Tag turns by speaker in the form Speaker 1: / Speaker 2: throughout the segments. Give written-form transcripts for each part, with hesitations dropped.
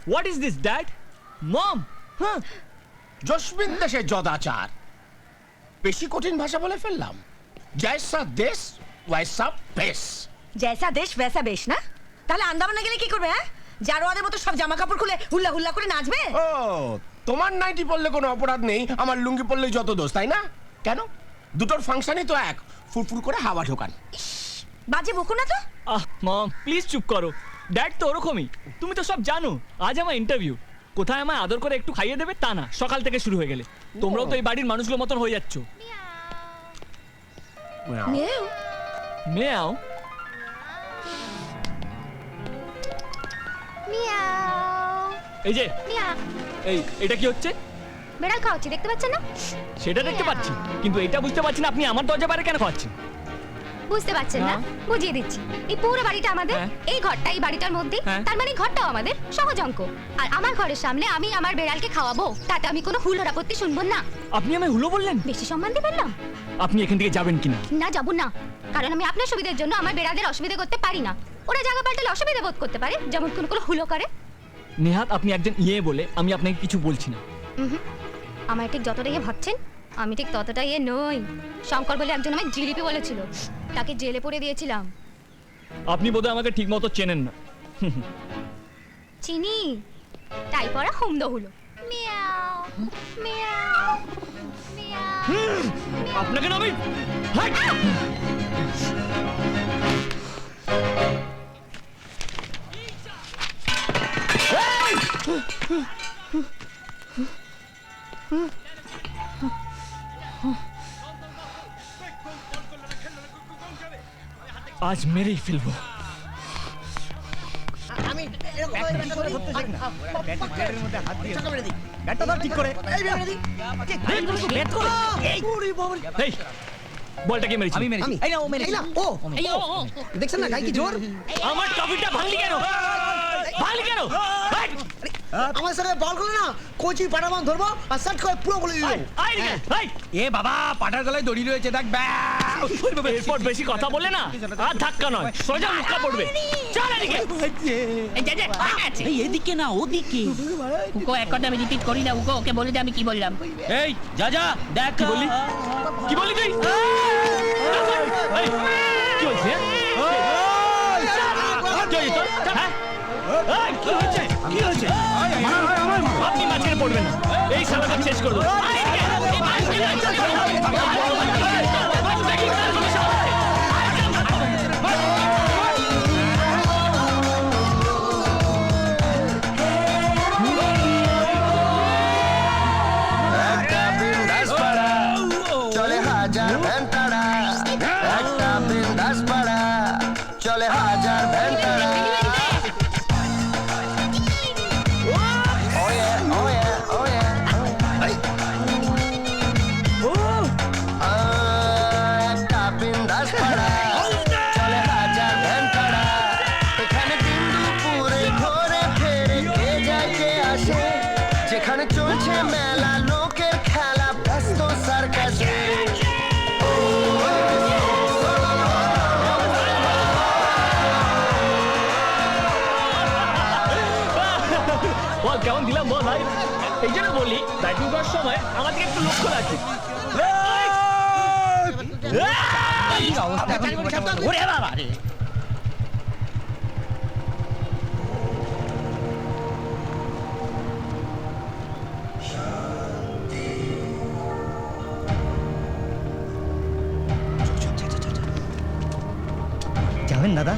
Speaker 1: What is this dad? Mom,
Speaker 2: জসমিন দেশে যদাচার, বেশি কঠিন ভাষা বলে ফেললাম। জয়সা দেশ ওয়াইসা বেশ।
Speaker 3: জয়সা দেশ ভেসা বেশ না? তাহলে আন্দামানে গেলে কি করবে? হ্যাঁ, জারোয়াদের মতো সব জামা কাপড় খুলে হুল্লা হুল্লা করে নাচবে?
Speaker 2: ও, তোমার নাইটি পরলে কোনো অপরাধ নেই, আমার লুঙ্গি পরলেই যত দোষ, তাই না? কেন? দুটোর ফাংশনই তো এক, ফুরফুর করে হাওয়া ঢোকান।
Speaker 3: বাজে বকো না তো।
Speaker 1: মম প্লিজ চুপ করো। ড্যাড তো ওরকমই, তুমি তো সব জানো। আজ আমার ইন্টারভিউ, কোথায় আমায় আদর করে একটু খাইয়ে দেবে তা না, সকাল থেকে শুরু হয়ে গেলে। তোমরাও তো এই বাড়ির মানুষগুলোর মতন হয়ে যাচ্ছ।
Speaker 3: মেও
Speaker 1: মেয়াও।
Speaker 4: মিয়াও
Speaker 1: এই যে
Speaker 4: মিয়া
Speaker 1: এটা কি হচ্ছে?
Speaker 4: বেড়াল খাওয়াচ্ছি, দেখতে পাচ্ছেন না?
Speaker 1: সেটা দেখতে পাচ্ছি, কিন্তু এটা বুঝতে পারছি না আপনি আমার দরজা বাইরে কেন খাওয়াচ্ছেন।
Speaker 4: বুঝতে পারছেন না?
Speaker 1: না।
Speaker 4: বুঝিয়ে দিচ্ছি। এই পুরো বাড়িটা আমাদের,
Speaker 1: হ্যাঁ।
Speaker 4: এই ঘরটা এই বাড়িটার মধ্যে,
Speaker 1: হ্যাঁ।
Speaker 4: তার মানে ঘরটাও আমাদের, সহজ অঙ্ক। আর আমার ঘরের সামনে আমি আমার বেড়ালকে খাওয়াবো, তাতে আমি কোনো হুল হরাপত্তি শুনবো না।
Speaker 1: আপনি আমায় হুলো বললেন?
Speaker 4: বেশি সম্মান দিয়ে ফেললাম?
Speaker 1: আপনি এখান থেকে যাবেন কিনা?
Speaker 4: না, যাবো না, কারণ আমি আপনার সুবিধার জন্য আমার বেড়াদের অসুবিধা করতে পারি না। ওরা জায়গা পাল্টালে অসুবিধা বোধ করতে পারে, যেমন কোনো কোনো হুলো করে।
Speaker 1: নেহাত আপনি একজন বলে আমি আপনাকে কিছু বলছি না।
Speaker 4: আমার ঠিক যতটা ভাবছেন আমি ঠিক ততটা নই। শঙ্কর বলে একজন আমায় জিলিপি বলেছিল, তাকে জেলে পড়ে দিয়েছিলাম।
Speaker 1: আপনি বোধহয় আমাকে ঠিক মতো চেনেন না।
Speaker 4: চিনি, তাই পড়া হুমদ হলো। মিয়াও মিয়াও মিয়াও।
Speaker 1: আপনাকে না আমি হাট! आज मेरे ही फिल्म বলটা কে মেরেছি?
Speaker 5: আমি মেরেছি। এই না, ও মেরেছে। ও দেখছেন না গাই কি জোর?
Speaker 1: আমার টপিটা ভাঙলি কেন? ভাঙলি কেন? হাট!
Speaker 5: আমার সাথে বল করলে না, কোচি পাটামান ধরবো আর সাট করে পুরো বলে দিল।
Speaker 1: আয় এদিকে, আয়।
Speaker 6: এ বাবা, পাটার গলায় দড়ি রয়েছে, দেখ।
Speaker 1: এরপর বেশি কথা বলে না, আর ধাক্কা নয়, সোজা মুখা পড়বে। চল এদিকে।
Speaker 7: এই এদিকে না ওদিকে। উকো এক কথা আমি রিপিট করি না, উকো ওকে বলে দে আমি কি বললাম।
Speaker 6: এই যা যা, দেখ
Speaker 1: কি বললি? কি বললি তুই? এই, কি হয়েছে? কি হয়েছে তোর? হ্যাঁ? এই, কি হয়েছে? কি হয়েছে? আপনি মাঝখানে পড়বেন না, এই শালাকে শেষ করে দেবো। আয় এদিকে।
Speaker 8: একটা বিন্দাস পাড়া চলে হাজার ভ্যানতাড়া, একটা বিন্দাস পাড়া চলে হাজার ভ্যানতাড়া। Oh yeah, oh yeah, oh yeah. একটা বিন্দাস পাড়া চলে হাজার ভ্যানতাড়া, এখানে দিন দুপুরে ঘরে ফেরে কে যায় কে আসে, যেখানে চলছে মেলা লোকের খেলা ব্যস্ত সার্কাসে।
Speaker 1: বল কেমন দিলাম বল ভাই। এই জন্য বলি ব্যাটিং করার সময় আমাদেরকে একটু লক্ষ্য রাখি।
Speaker 6: ওরে বাবা রে।
Speaker 5: যাবেন দাদা?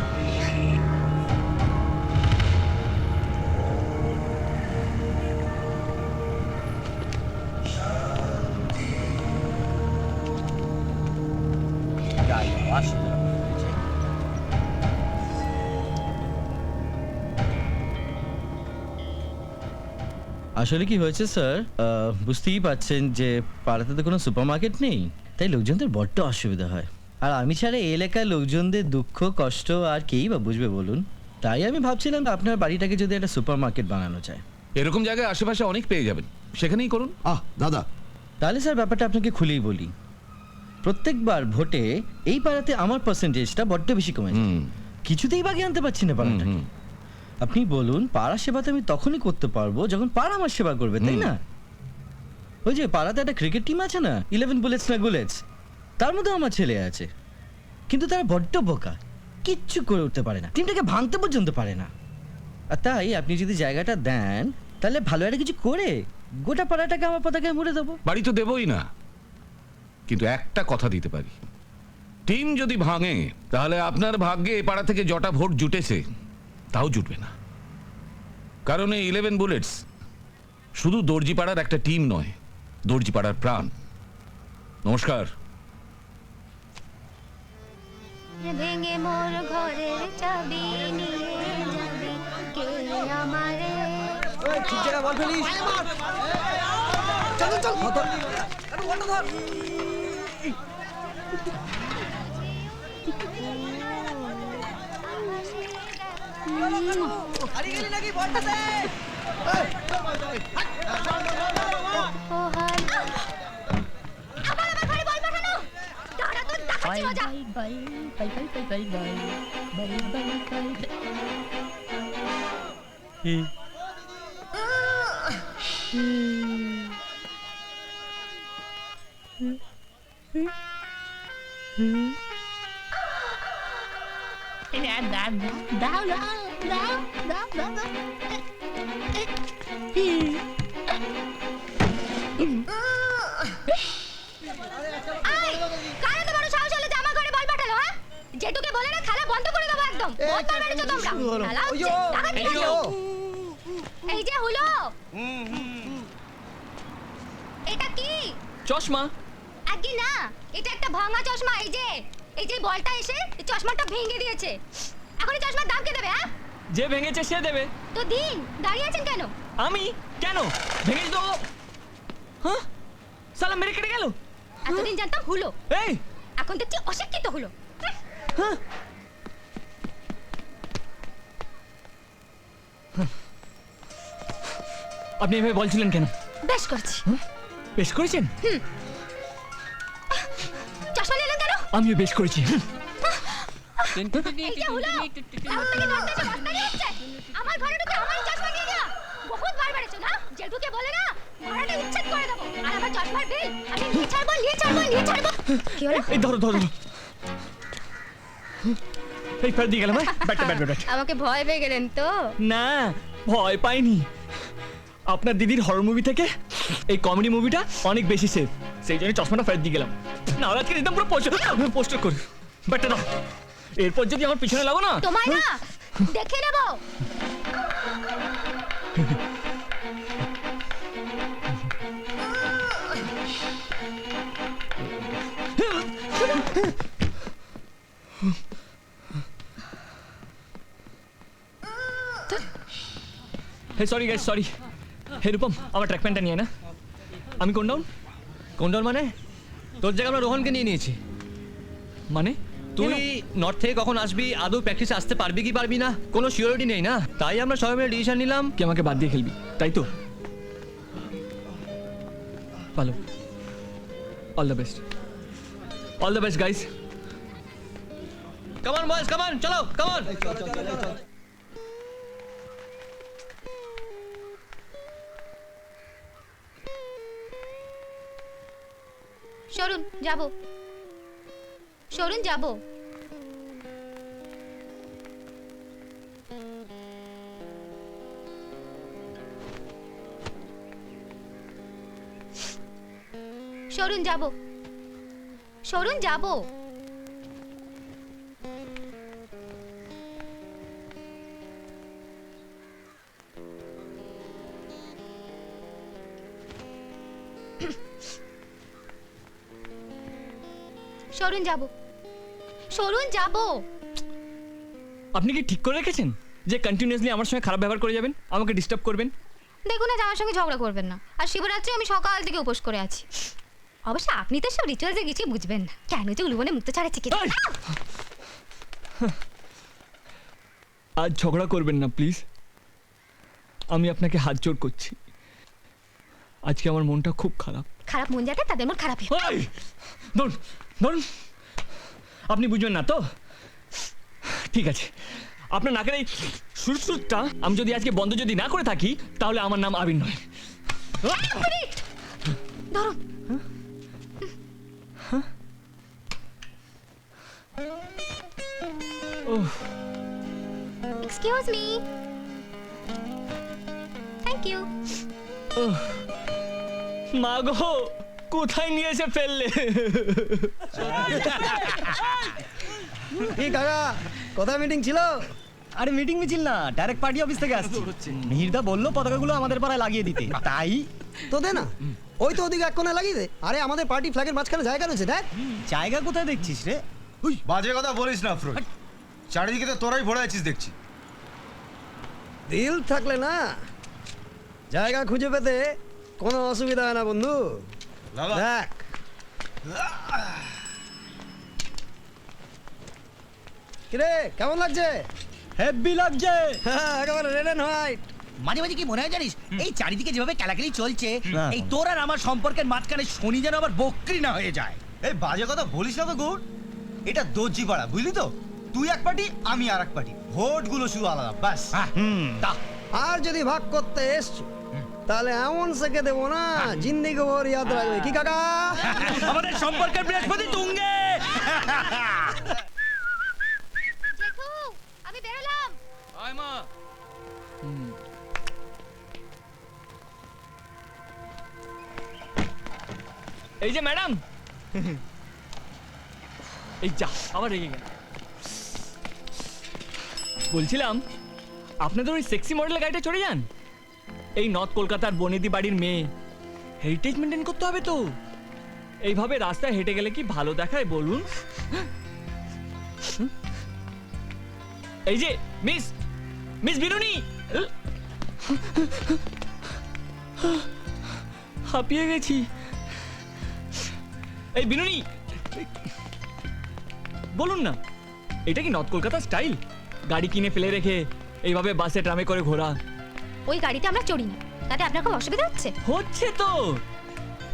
Speaker 9: আসলে কি হয়েছে স্যার, বুঝতেই পাচ্ছেন যে পাড়াতে তো কোনো সুপারমার্কেট নেই, তাই লোকজনদের বড্ড অসুবিধা হয়। আর আমি ছাড়া এই এলাকার লোকজনদের দুঃখ কষ্ট আর কেই বা বুঝবে বলুন। তাই আমি ভাবছিলাম আপনার বাড়িটাকে যদি একটা সুপারমার্কেট বানানো যায়।
Speaker 6: এরকম জায়গায় আশেপাশে অনেক পেয়ে যাবেন, সেখানেই করুন।
Speaker 8: দাদা,
Speaker 9: তাহলে স্যার ব্যাপারটা আপনাকে খুলেই বলি, প্রত্যেকবার ভোটে এই পাড়াতে আমার পার্সেন্টেজটা বড্ড বেশি কমে যায়। কিছুতেই বাগে আনতে পারছি না পাড়াটাকে। আপনি বলুন, পাড়া সেবা তো আমি তখনই করতে পারবো যখন পাড়া আমার সেবা করবে, তাই না? ওই যে পাড়াতে একটা ক্রিকেট টিম আছে না, 11 বুলেটস না গুলেটস, তার মধ্যে আমার ছেলে আছে, কিন্তু তারা বড্ড বোকা, কিচ্ছু করে উঠতে পারে না, টিমটাকে ভাঙতে পর্যন্ত পারে না। আর তাই আপনি যদি জায়গাটা দেন, তাহলে ভালো একটা কিছু করে গোটা পাড়াটাকে আমার পতাকায় মুড়ে দেবো।
Speaker 6: বাড়ি তো দেবই না, কিন্তু একটা কথা দিতে পারি, টিম যদি ভাঙে তাহলে আপনার ভাগ্যে এ পাড়া থেকে যটা ভোট জুটেছে তাও জুটবে না। কারণ এই 11 বুলেটস শুধু দর্জি পাড়ার একটা টিম নয়, দর্জি পাড়ার প্রাণ। নমস্কার।
Speaker 4: ভেঙে মোর ঘরের চাবি নিয়ে যাবি কে আমারে।
Speaker 5: ঠিক জায়গায় বল ফেলিস। চল চল চল। হারিয়ে গেলি নাকি বলটা দে।
Speaker 4: ও হাই আমার ঘরে বল পাঠানো। দাঁড়া তো দেখাচ্ছি মজা।
Speaker 7: Bye bye bye bye bye bye bye bye bye bye. দাও দাও দাও দাও দাও দাও।
Speaker 4: আই কারণ তো বড় সাহস হলো যে আমার ঘরে বল পাঠালো, হ্যাঁ? জেঠুকে বলে না খেলা বন্ধ করে দেবো একদম। বহুত বার মেরেছো তোমরা। খেলা হচ্ছে, টাকা দিয়ে দাও। এই যে হলো। এটা কি?
Speaker 1: চশমা।
Speaker 4: আগে না, এটা একটা ভাঙা চশমা। এই যে বলটা এসে এই চশমাটা ভেঙে দিয়েছে। এখন এই চশমার দাম কে দেবে, হ্যাঁ?
Speaker 1: যে ভেঙেছে সে দেবে।
Speaker 4: তো দিন, দাঁড়িয়ে আছেন কেন?
Speaker 1: আমি কেন ভেঙেছি তো? হ্যাঁ, সালা মেরে কেটে গেল।
Speaker 4: এতদিন জানতাম হলো,
Speaker 1: এই
Speaker 4: এখন দেখছি অশিক্ষিত হলো।
Speaker 1: আপনি এভাবে বলছিলেন কেন?
Speaker 4: বেশ করছি।
Speaker 1: বেশ করেছেন?
Speaker 4: চশমা নিলেন কেন?
Speaker 1: আমিও বেশ করেছি।
Speaker 4: এই যে হলো, এখন থেকে ধরতে এসে মাস্তানি হচ্ছে। আমার ঘরে ঢুকে আমার চশমা নিয়ে গেলা। বহুত বার বেড়েছো না? জেঠুকে বলে না ভাড়াটা উচ্ছেদ করে দেবো। আর আমার চশমার বিল আমি নিয়ে ছাড়বো। কি হলো?
Speaker 1: এই ধরো ধরো ধরো। এই ফেরত দিয়ে গেলাম। ব্যাটটা ব্যাট ব্যাট।
Speaker 4: আমাকে ভয় পেয়ে গেলেন তো?
Speaker 1: না, ভয় পাইনি। আপনার দিদির হরর মুভি থেকে এই কমেডি মুভিটা অনেক বেশি সেফ, সেই জন্য চশমাটা ফেরত দিয়ে গেলাম। না ওরা আজকে একদম পুরো পোস্টার করে ব্যাটটা দাও। এরপর যদি আমার পিছনে লাগো না,
Speaker 4: তোমায় না দেখে নেবো।
Speaker 1: হে সরি গাইস, সরি। হে রূপম, আমার ট্র্যাক প্যান্টটা নিয়ে না। আমি কোন ডাউন?
Speaker 10: কোন ডাউন মানে? তোর জায়গায় আমরা রোহনকে নিয়ে নিয়েছি।
Speaker 1: মানে
Speaker 10: তুই নর্থ থেকে কখন আসবি, আদৌ প্র্যাকটিসে আসতে পারবি কি পারবি না কোনো সিওরিটি নেই না, তাই আমরা সবাই মিলে ডিসিশন নিলাম
Speaker 1: কি আমাকে বাদ দিয়ে খেলবি, তাই তো? ভালো, all the best. All the best guys.
Speaker 10: Come on boys, come on, চলো কাম অন।
Speaker 4: সরুন, যাবো। সরুন, যাবো। সরুন, যাবো। সরুন, যাবো। সরুন, যাবো। সরুন, যাবো।
Speaker 1: আপনি কি ঠিক করে রেখেছেন যে কন্টিনিউয়াসলি আমার সঙ্গে খারাপ ব্যবহার করে যাবেন, আমাকে ডিস্টার্ব করবেন?
Speaker 4: দেখুন আজ আমার সঙ্গে ঝগড়া করবেন না। আর শিবরাত্রি আমি সকাল থেকে উপোস করে আছি। অবশ্য আপনি তো সব রিচুয়ালসে কিছু বুঝবেন না, কেন যে উলুবনে মুক্ত ছাড়াচ্ছি কি।
Speaker 1: এই! আজ ঝগড়া করবেন না প্লিজ, আমি আপনাকে হাত জোড় করছি। আজকে আমার মনটা খুব খারাপ।
Speaker 4: খারাপ মন যাতে তাদের মন খারাপই।
Speaker 1: এই! ধরুন ধরুন, আপনি বুঝবেন না তো? ঠিক আছে, আপনার নাকের এই সুরসুরটা আমি যদি আজকে বন্ধ যদি না করে থাকি তাহলে আমার নাম আবির নয়।
Speaker 4: ধরো এক্সকিউজ মি থ্যাংক ইউ
Speaker 1: মা গো, কোথায় নিয়ে এসে ফেললে?
Speaker 5: এই কাকা কোথায় মিটিং ছিল?
Speaker 11: আরে মিটিং মিছিল না, ডাইরেক্ট পার্টি অফিস থেকে আসছে। মিহিরদা বললো পতাকাগুলো আমাদের পাড়ায় লাগিয়ে দিতে, তাই
Speaker 5: তো দে না, ওই তো ওদিকে এক কোণে লাগিয়ে দে। আরে আমাদের পার্টি ফ্ল্যাগের মাঝখানে জায়গা রয়েছে, দেখ।
Speaker 11: জায়গা কোথায় দেখছিস রে?
Speaker 12: বাজে কথা বলিস না আফরোজ, চারিদিকে তো তোরাই ভরে আছিস দেখছি।
Speaker 5: দিল থাকলে না জায়গা খুঁজে পেতে কোনো অসুবিধা হয় না বন্ধু।
Speaker 12: লাগা।
Speaker 5: দেখ কিরে কেমন লাগছে?
Speaker 11: হেভি লাগছে।
Speaker 5: হ্যাঁ, একেবারে রেড এন্ড হোয়াইট।
Speaker 7: মাঝে মাঝে কি মনে হয় জানিস, এই চারিদিকে যেভাবে কেলাকেলি চলছে,
Speaker 11: হ্যাঁ।
Speaker 7: এই তোর আর আমার সম্পর্কের মাঝখানে শনি যেন আবার বকরি না হয়ে যায়।
Speaker 12: এই বাজে কথা বলিস না তো গৌর, এটা দর্জি পাড়া, বুঝলি তো? তুই এক পার্টি, আমি আর এক পার্টি, ভোটগুলো শুধু আলাদা, ব্যাস।
Speaker 7: তা
Speaker 5: আর যদি ভাগ করতে এসছো তাহলে এমন সেকে দেবো না জিন্দিগি ভর ইয়াদ রাখবে। কি কাকা?
Speaker 7: আমাদের সম্পর্কের বৃহস্পতি তুঙ্গে।
Speaker 4: জেঠু আমি বেরোলাম।
Speaker 1: এই যে ম্যাডাম, এই যা আবার রেগে গেল। বলছিলাম আপনাদের ওই সেক্সি মডেলের গাড়িটা চড়ে যান। এই নর্থ কলকাতার বনেদি বাড়ির মেয়ে, হেরিটেজ মেনটেন করতে হবে তো। এইভাবে রাস্তায় হেঁটে গেলে কি ভালো দেখায় বলুন? এই যে মিস মিস বিনুনি, হাঁপিয়ে গেছি। এই বিনুনি বলুন না, এটা কি নর্থ কলকাতা স্টাইল? গাড়ি কিনে ফেলে রেখে এইভাবে বাসে ট্রামে করে ঘোরা।
Speaker 4: ওই গাড়িতে আমরা চড়ি না, তাতে আপনার খুব অসুবিধা হচ্ছে?
Speaker 1: হচ্ছে তো,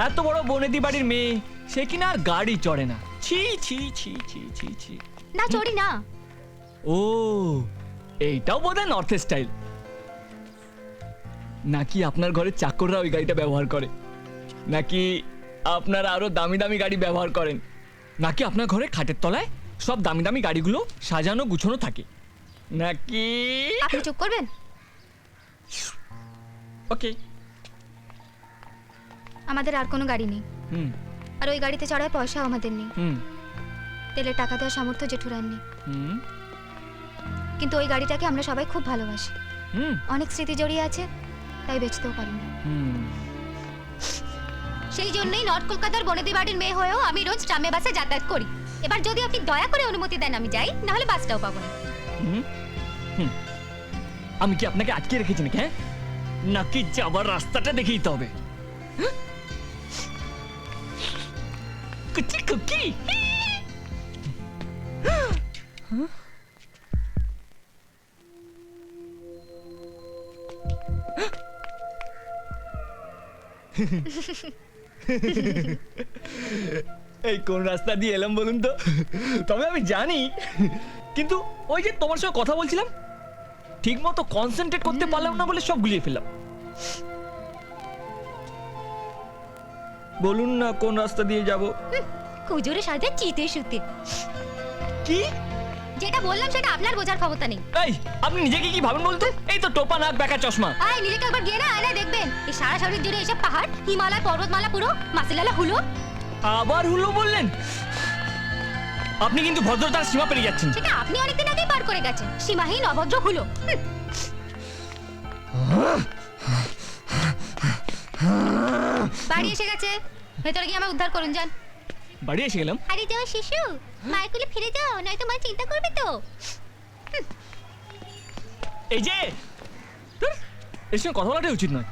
Speaker 1: এত বড় বনেদি বাড়ির মেয়ে সে কিনা আর গাড়ি চড়ে না। ছি ছি ছি ছি ছি ছি।
Speaker 4: না চড়ি না।
Speaker 1: ও, এইটাও বোধহয় নর্থ স্টাইল। নাকি আপনার ঘরে চাকররা ওই গাড়িটা ব্যবহার করে, নাকি আপনারা আরো দামি দামি গাড়ি ব্যবহার করেন, নাকি আপনার ঘরে খাটের তলায় সব দামি দামি গাড়িগুলো সাজানো গুছানো থাকে, নাকি?
Speaker 4: আপনি চুপ করবেন?
Speaker 1: ওকে।
Speaker 4: আমাদের আর কোনো গাড়ি নেই,
Speaker 1: হুম
Speaker 4: আর ওই গাড়িতে চড়ার পয়সাও আমাদের নেই।
Speaker 1: হুম
Speaker 4: তেলের টাকা দেওয়ার সামর্থ্য জেঠুর আর নেই।
Speaker 1: হুম
Speaker 4: কিন্তু ওই গাড়িটাকে আমরা সবাই খুব ভালোবাসি,
Speaker 1: হুম
Speaker 4: অনেক স্মৃতি জড়িয়ে আছে, তাই বেচতেও পারি না।
Speaker 1: হুম।
Speaker 4: সেই জন্যই নর্থ কলকাতার বনেদি বাড়ির মেয়ে হয়েও আমি রোজ ট্রামে বাসে যাতায়াত করি। এবার যদি আপনি দয়া করে অনুমতি দেন আমি যাই, নাহলে বাসটাও পাবো না।
Speaker 1: হুম, হুম। আমি কি আপনাকে আটকে রেখেছি নাকি? হ্যাঁ, নাকি যাবার রাস্তাটা দেখেই তো হবে? কুচি কুকি। এই কোন রাস্তা দিয়ে এলাম বলুন তো? তবে আমি জানি, কিন্তু ওই যে তোমার সঙ্গে কথা বলছিলাম, ঠিক মতো কনসেন্ট্রেট করতে পারলাম না বলে সব গুলিয়ে ফেললাম। বলুন না কোন রাস্তা দিয়ে যাব?
Speaker 4: কুজোরে সাথে চিতে শুতে।
Speaker 1: কি
Speaker 4: যেটা বললাম সেটা আপনার বোঝার ক্ষমতা নেই।
Speaker 1: এই, আপনি নিজেকে কি ভাবেন বলতো? এই তো টোপা নাক বেকা চশমা।
Speaker 4: আয় নিজেকে একবার গিয়ে না আয়নায় দেখবেন, এই সারা শরীর জুড়ে এসব পাহাড়, হিমালয়, পর্বতমালা, পুরো মাসিলালা হুলো।
Speaker 1: আবার হুলো বললেন? আপনি কিন্তু ভদ্রতার সীমা পেরিয়ে যাচ্ছেন।
Speaker 4: সেটা আপনি অনেকদিন আগেই পার করে গেছেন, সীমাহীন অভদ্র হুলো। বাড়ি এসে গেছে, ভেতরে গিয়ে আমায় উদ্ধার করুন যান।
Speaker 1: বাড়ি এসে গেলাম।
Speaker 4: আরে যাও শিশু, মায়ের কোলে ফিরে যাও, নয়তো মা চিন্তা করবে তো।
Speaker 1: এই যে, ধুর, এর সঙ্গে কথা বলাটাই উচিত নয়।